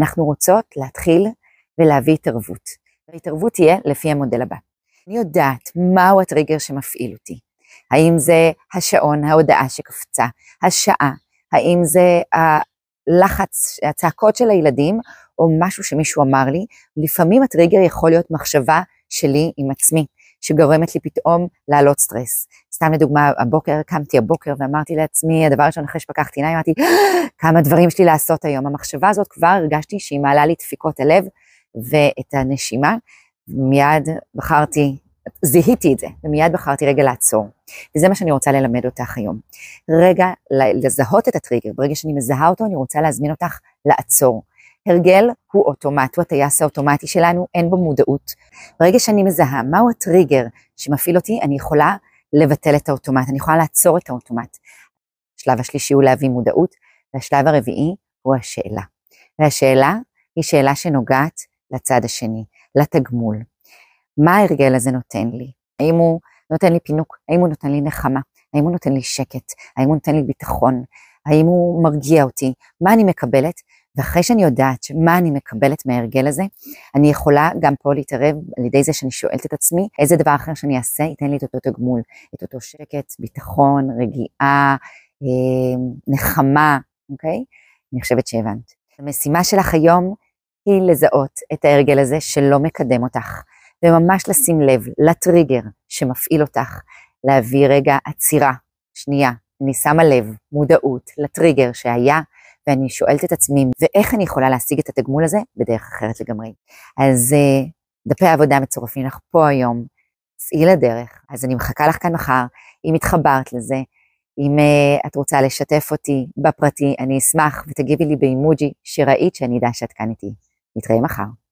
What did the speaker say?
אנחנו רוצות להתחיל ולהביא התערבות. ההתערבות תהיה לפי המודל הבא. אני יודעת מהו הטריגר שמפעיל אותי. האם זה השעון, ההודעה שקפצה, השעה, האם זה הלחץ, הצעקות של הילדים, או משהו שמישהו אמר לי. לפעמים הטריגר יכול להיות מחשבה שלי עם עצמי, שגורמת לי פתאום לעלות סטרס. סתם לדוגמה, קמתי הבוקר ואמרתי לעצמי, הדבר ראשון אחרי שפקחתי עיניים, אמרתי, כמה דברים שלי לעשות היום. המחשבה הזאת כבר הרגשתי שהיא מעלה לי דפיקות הלב ואת הנשימה, מיד זיהיתי את זה, ומיד בחרתי רגע לעצור. וזה מה שאני רוצה ללמד אותך היום. רגע לזהות את הטריגר, ברגע שאני מזהה אותו, אני רוצה להזמין אותך לעצור. הרגל הוא אוטומט, הוא הטייס האוטומטי שלנו, אין בו מודעות. ברגע שאני מזהה מהו הטריגר שמפעיל אותי, אני יכולה לבטל את האוטומט, אני יכולה לעצור את האוטומט. השלב השלישי הוא להביא מודעות, והשלב הרביעי הוא השאלה. והשאלה היא שאלה שנוגעת לצד השני, לתגמול. מה ההרגל הזה נותן לי? האם הוא נותן לי פינוק? האם הוא נותן לי נחמה? האם הוא נותן לי שקט? האם הוא נותן לי ביטחון? האם הוא מרגיע אותי? מה אני מקבלת? ואחרי שאני יודעת מה אני מקבלת מההרגל הזה, אני יכולה גם פה להתערב על ידי זה שאני שואלת את עצמי, איזה דבר אחר שאני אעשה ייתן לי את אותו תגמול, את אותו שקט, ביטחון, רגיעה, נחמה, אוקיי? אני חושבת שהבנת. המשימה שלך היום היא לזהות את ההרגל הזה שלא מקדם אותך, וממש לשים לב לטריגר שמפעיל אותך, להביא רגע עצירה, שנייה, אני שמה לב, מודעות לטריגר שהיה, ואני שואלת את עצמי, ואיך אני יכולה להשיג את התגמול הזה בדרך אחרת לגמרי. אז דפי העבודה מצורפים לך פה היום, צאי לדרך, אז אני מחכה לך כאן מחר, אם התחברת לזה, אם את רוצה לשתף אותי בפרטי, אני אשמח ותגיבי לי באימוג'י שראית שאני אדע שאת כאן איתי. נתראה מחר.